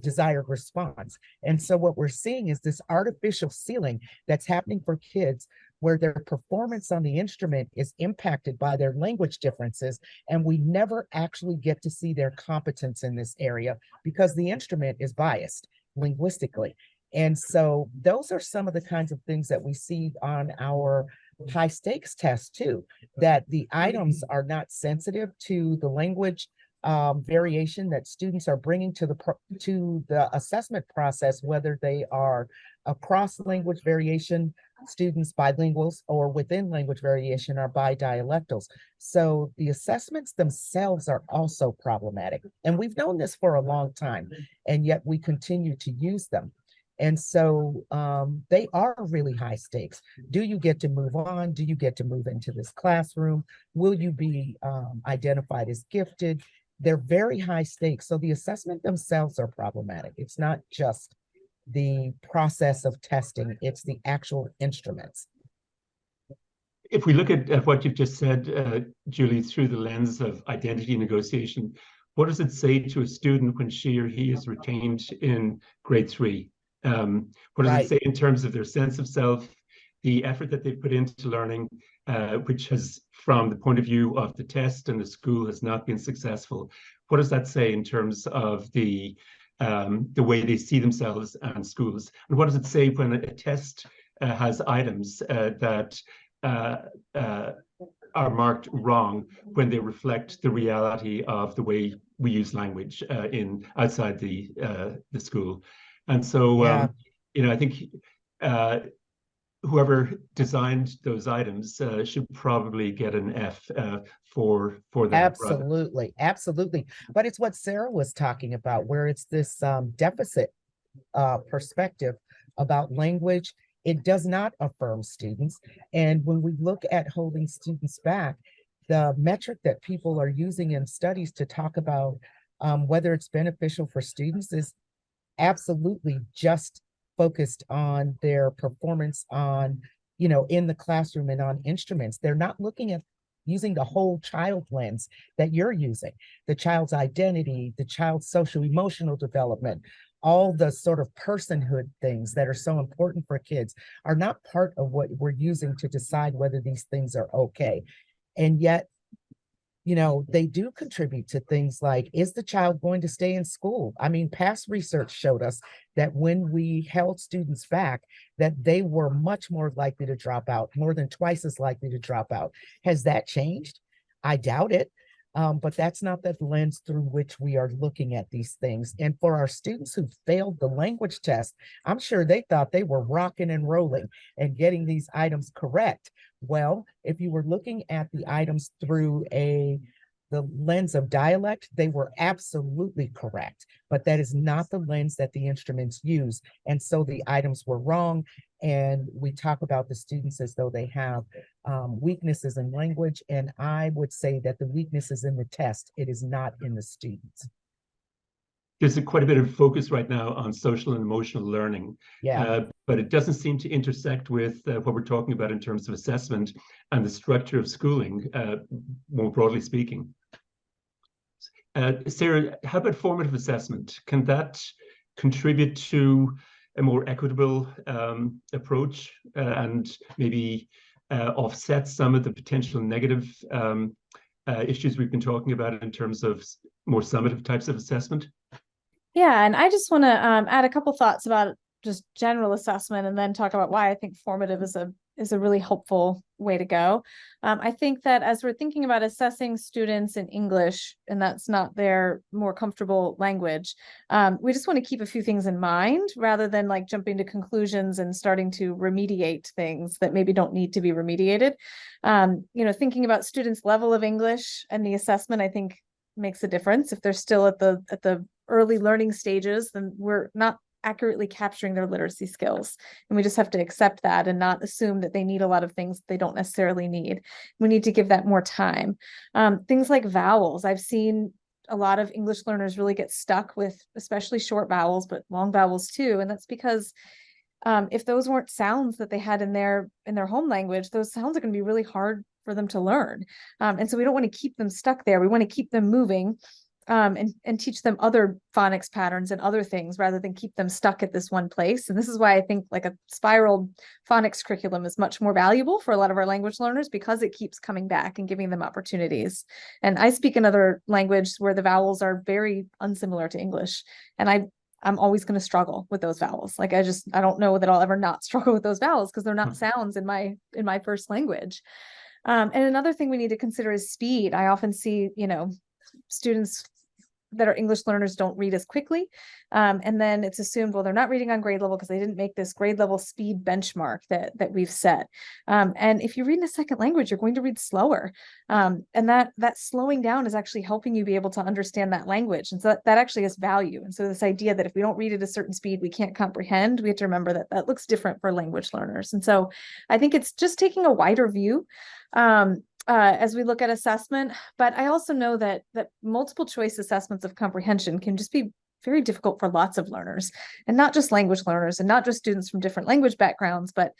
desired response. And so what we're seeing is this artificial ceiling that's happening for kids where their performance on the instrument is impacted by their language differences. And we never actually get to see their competence in this area because the instrument is biased linguistically. And so those are some of the kinds of things that we see on our high stakes test too, that the items are not sensitive to the language variation that students are bringing to the assessment process, whether they are across language variation students, bilinguals, or within language variation are bidialectals. So the assessments themselves are also problematic. And we've known this for a long time, and yet we continue to use them. And so they are really high stakes. Do you get to move on? Do you get to move into this classroom? Will you be identified as gifted? They're very high stakes. So the assessment themselves are problematic. It's not just the process of testing, it's the actual instruments. If we look at what you've just said, Julie, through the lens of identity negotiation, what does it say to a student when she or he is retained in grade 3? What does it say in terms of their sense of self, the effort that they put into learning, which has, from the point of view of the test and the school, has not been successful? What does that say in terms of the way they see themselves and schools? And what does it say when a test has items that are marked wrong when they reflect the reality of the way we use language outside the school? And so, I think whoever designed those items should probably get an F for that. Absolutely, absolutely. But it's what Sarah was talking about, where it's this deficit perspective about language. It does not affirm students. And when we look at holding students back, the metric that people are using in studies to talk about whether it's beneficial for students is absolutely just focused on their performance on, in the classroom and on instruments. They're not looking at using the whole child lens that you're using, the child's identity, the child's social emotional development, all the sort of personhood things that are so important for kids are not part of what we're using to decide whether these things are okay. And yet, they do contribute to things like, is the child going to stay in school? I mean, past research showed us that when we held students back, that they were much more likely to drop out, more than twice as likely to drop out. Has that changed? I doubt it. But that's not the lens through which we are looking at these things. And for our students who failed the language test, I'm sure they thought they were rocking and rolling and getting these items correct. Well, if you were looking at the items through the lens of dialect, they were absolutely correct, but that is not the lens that the instruments use. And so the items were wrong. And we talk about the students as though they have weaknesses in language. And I would say that the weakness is in the test. It is not in the students. There's quite a bit of focus right now on social and emotional learning, but it doesn't seem to intersect with what we're talking about in terms of assessment and the structure of schooling, more broadly speaking. Sarah, how about formative assessment? Can that contribute to a more equitable approach and maybe offset some of the potential negative issues we've been talking about in terms of more summative types of assessment? Yeah, and I just want to add a couple thoughts about just general assessment and then talk about why I think formative is a really helpful way to go. I think that as we're thinking about assessing students in English, and that's not their more comfortable language, we just want to keep a few things in mind rather than like jumping to conclusions and starting to remediate things that maybe don't need to be remediated. Thinking about students' level of English and the assessment, I think makes a difference. If they're still at the early learning stages, then we're not accurately capturing their literacy skills. And we just have to accept that and not assume that they need a lot of things they don't necessarily need. We need to give that more time. Things like vowels. I've seen a lot of English learners really get stuck with especially short vowels, but long vowels too. And that's because if those weren't sounds that they had in their home language, those sounds are going to be really hard for them to learn. And so we don't want to keep them stuck there. We want to keep them moving, and teach them other phonics patterns and other things rather than keep them stuck at this one place. And this is why I think like a spiral phonics curriculum is much more valuable for a lot of our language learners, because it keeps coming back and giving them opportunities. And I speak another language where the vowels are very unsimilar to English. And I'm always going to struggle with those vowels. Like I don't know that I'll ever not struggle with those vowels because they're not sounds in my first language. And another thing we need to consider is speed. I often see, students that are English learners don't read as quickly. And then it's assumed, well, they're not reading on grade level because they didn't make this grade level speed benchmark that we've set. And if you read in a second language, you're going to read slower. And that slowing down is actually helping you be able to understand that language. And so that actually has value. And so this idea that if we don't read at a certain speed, we can't comprehend, we have to remember that looks different for language learners. And so I think it's just taking a wider view as we look at assessment. But I also know that multiple choice assessments of comprehension can just be very difficult for lots of learners, and not just language learners and not just students from different language backgrounds, but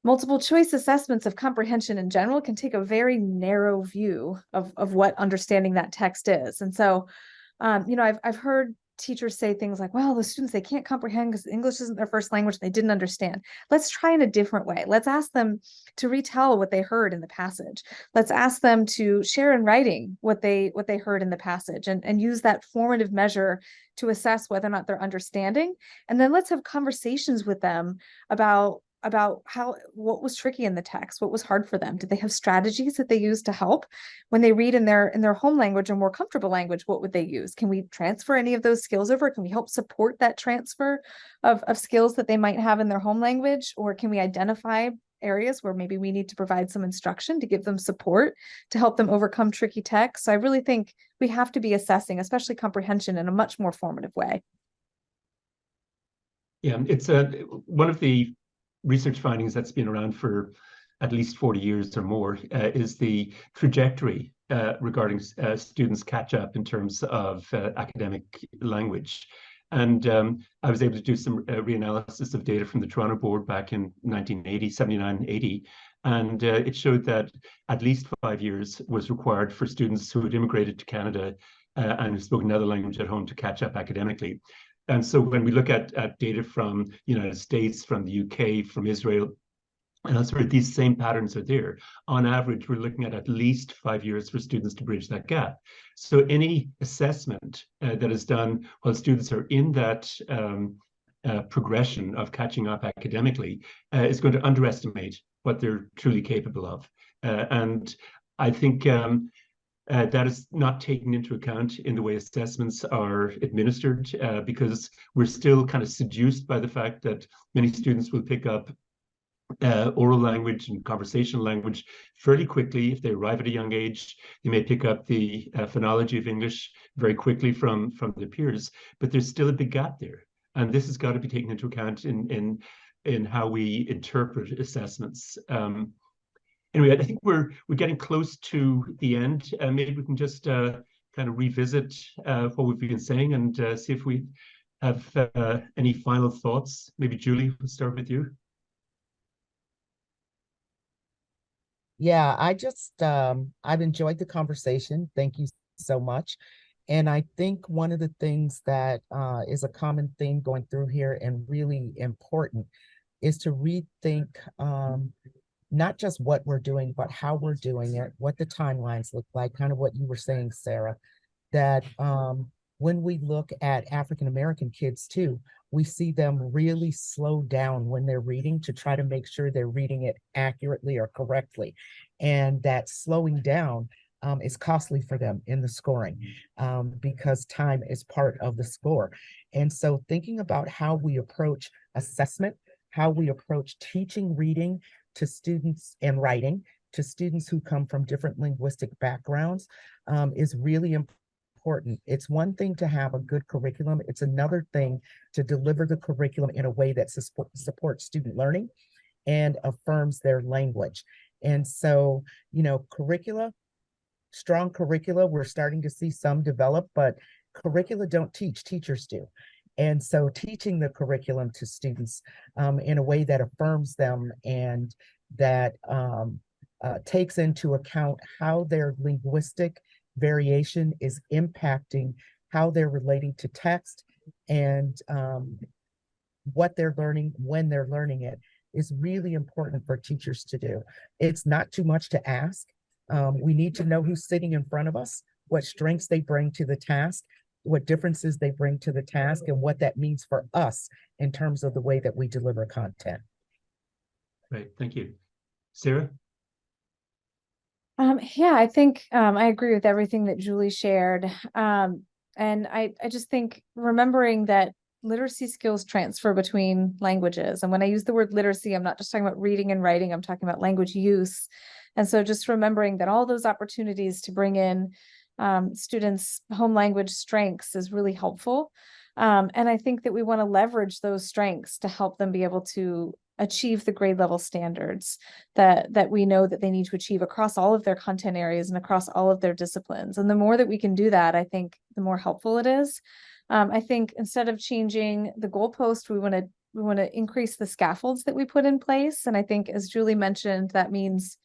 multiple choice assessments of comprehension in general can take a very narrow view of what understanding that text is. And so, I've heard teachers say things like, well, the students, they can't comprehend because English isn't their first language. They didn't understand. Let's try in a different way. Let's ask them to retell what they heard in the passage. Let's ask them to share in writing what they heard in the passage, and use that formative measure to assess whether or not they're understanding. And then let's have conversations with them about what was tricky in the text, what was hard for them. Did they have strategies that they use to help when they read in their home language or more comfortable language? What would they use? Can we transfer any of those skills over? Can we help support that transfer of skills that they might have in their home language? Or can we identify areas where maybe we need to provide some instruction to give them support to help them overcome tricky text? So I really think we have to be assessing, especially comprehension, in a much more formative way. Yeah, it's one of the research findings that's been around for at least 40 years or more is the trajectory regarding students catch up in terms of academic language. And I was able to do some reanalysis of data from the Toronto board back in 1980, 79, 80. And it showed that at least 5 years was required for students who had immigrated to Canada and who spoke another language at home to catch up academically. And so when we look at data from the United States, from the UK, from Israel, and elsewhere, these same patterns are there. On average, we're looking at least 5 years for students to bridge that gap. So any assessment that is done while students are in that progression of catching up academically is going to underestimate what they're truly capable of. And I think that is not taken into account in the way assessments are administered, because we're still kind of seduced by the fact that many students will pick up oral language and conversational language fairly quickly. If they arrive at a young age, they may pick up the phonology of English very quickly from their peers, but there's still a big gap there. And this has got to be taken into account in how we interpret assessments. Anyway, I think we're getting close to the end. Maybe we can just kind of revisit what we've been saying and see if we have any final thoughts. Maybe Julie, we'll start with you. Yeah, I've enjoyed the conversation. Thank you so much. And I think one of the things that is a common theme going through here and really important is to rethink not just what we're doing, but how we're doing it, what the timelines look like, kind of what you were saying, Sarah, that when we look at African-American kids too, we see them really slow down when they're reading to try to make sure they're reading it accurately or correctly. And that slowing down is costly for them in the scoring because time is part of the score. And so thinking about how we approach assessment, how we approach teaching reading to students and writing to students who come from different linguistic backgrounds is really important. It's one thing to have a good curriculum. It's another thing to deliver the curriculum in a way that supports student learning and affirms their language. And so, strong curricula, we're starting to see some develop, but curricula don't teach, teachers do. And so teaching the curriculum to students in a way that affirms them and that takes into account how their linguistic variation is impacting how they're relating to text and what they're learning when they're learning it is really important for teachers to do. It's not too much to ask. We need to know who's sitting in front of us, what strengths they bring to the task, what differences they bring to the task, and what that means for us in terms of the way that we deliver content. Great, thank you. Sarah? Yeah, I think I agree with everything that Julie shared. And I just think remembering that literacy skills transfer between languages. And when I use the word literacy, I'm not just talking about reading and writing, I'm talking about language use. And so just remembering that all those opportunities to bring in students' home language strengths is really helpful. And I think that we want to leverage those strengths to help them be able to achieve the grade level standards that we know that they need to achieve across all of their content areas and across all of their disciplines. And the more that we can do that, I think the more helpful it is. I think instead of changing the goalpost, we want to increase the scaffolds that we put in place. And I think, as Julie mentioned, that means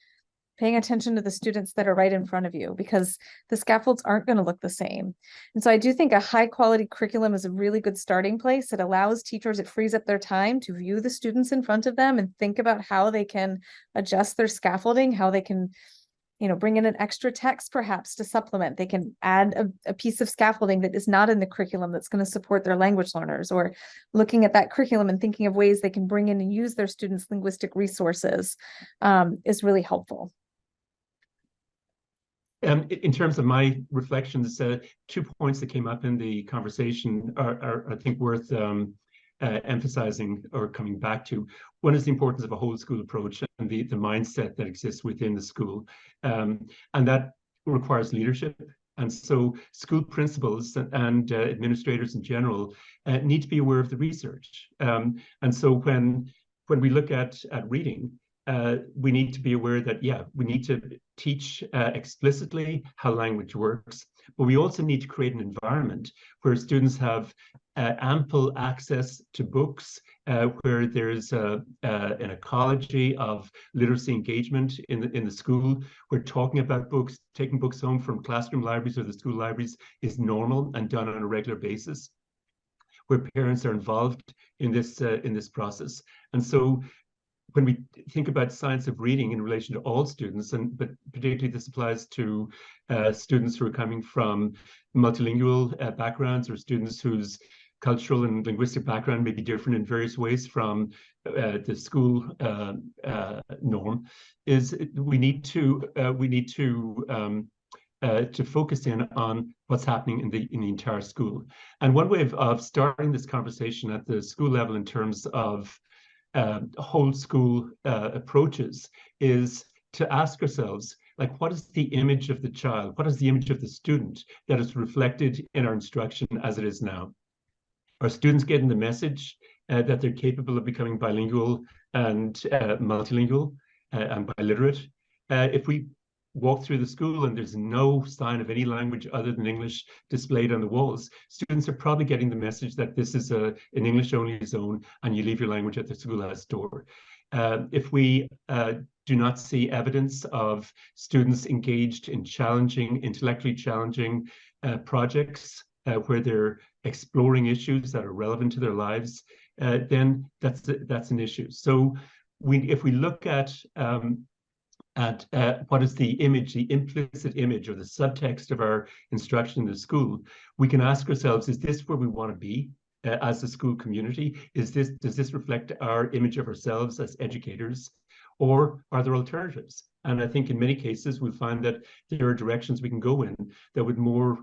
paying attention to the students that are right in front of you, because the scaffolds aren't going to look the same. And so I do think a high quality curriculum is a really good starting place. It allows teachers, it frees up their time to view the students in front of them and think about how they can adjust their scaffolding, how they can, bring in an extra text perhaps to supplement. They can add a piece of scaffolding that is not in the curriculum that's going to support their language learners, or looking at that curriculum and thinking of ways they can bring in and use their students' linguistic resources is really helpful. In terms of my reflections, 2 points that came up in the conversation are I think, worth emphasizing or coming back to. One is the importance of a whole school approach and the mindset that exists within the school. And that requires leadership. And so school principals and administrators in general need to be aware of the research. And so when we look at reading, we need to be aware that, yeah, we need to teach explicitly how language works, but we also need to create an environment where students have ample access to books, where there's an ecology of literacy engagement in the school, where talking about books, taking books home from classroom libraries or the school libraries is normal and done on a regular basis, where parents are involved in this process. And so when we think about science of reading in relation to all students, but particularly this applies to students who are coming from multilingual backgrounds, or students whose cultural and linguistic background may be different in various ways from the school norm, is we need to focus in on what's happening in the entire school. And one way of starting this conversation at the school level in terms of whole school approaches is to ask ourselves, like, what is the image of the child? What is the image of the student that is reflected in our instruction as it is now? Are students getting the message that they're capable of becoming bilingual and multilingual and biliterate? If we walk through the school and there's no sign of any language other than English displayed on the walls, students are probably getting the message that this is an English-only zone and you leave your language at the schoolhouse door. If we do not see evidence of students engaged in intellectually challenging projects where they're exploring issues that are relevant to their lives, then that's an issue. So if we look at what is the image, the implicit image or the subtext of our instruction in the school, we can ask ourselves, is this where we want to be as a school community? Does this reflect our image of ourselves as educators, or are there alternatives? And I think in many cases we'll find that there are directions we can go in that would more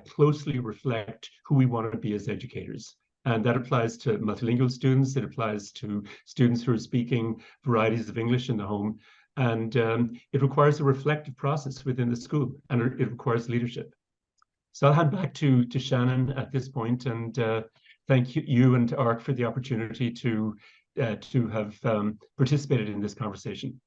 closely reflect who we want to be as educators. And that applies to multilingual students, it applies to students who are speaking varieties of English in the home. And it requires a reflective process within the school, and it requires leadership. So I'll hand back to Shannon at this point, and thank you and ARC for the opportunity to have participated in this conversation.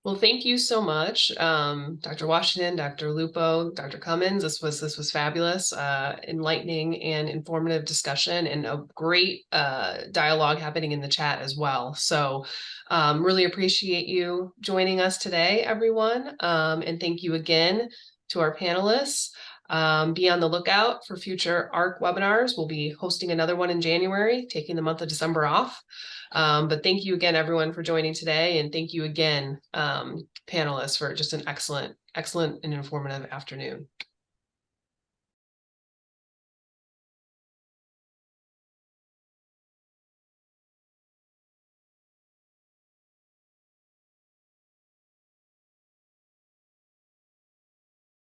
Well, thank you so much, Dr. Washington, Dr. Lupo, Dr. Cummins. This was fabulous, enlightening and informative discussion, and a great dialogue happening in the chat as well. So really appreciate you joining us today, everyone. And thank you again to our panelists. Be on the lookout for future ARC webinars. We'll be hosting another one in January, taking the month of December off. But thank you again, everyone, for joining today. And thank you again, panelists, for just an excellent and informative afternoon.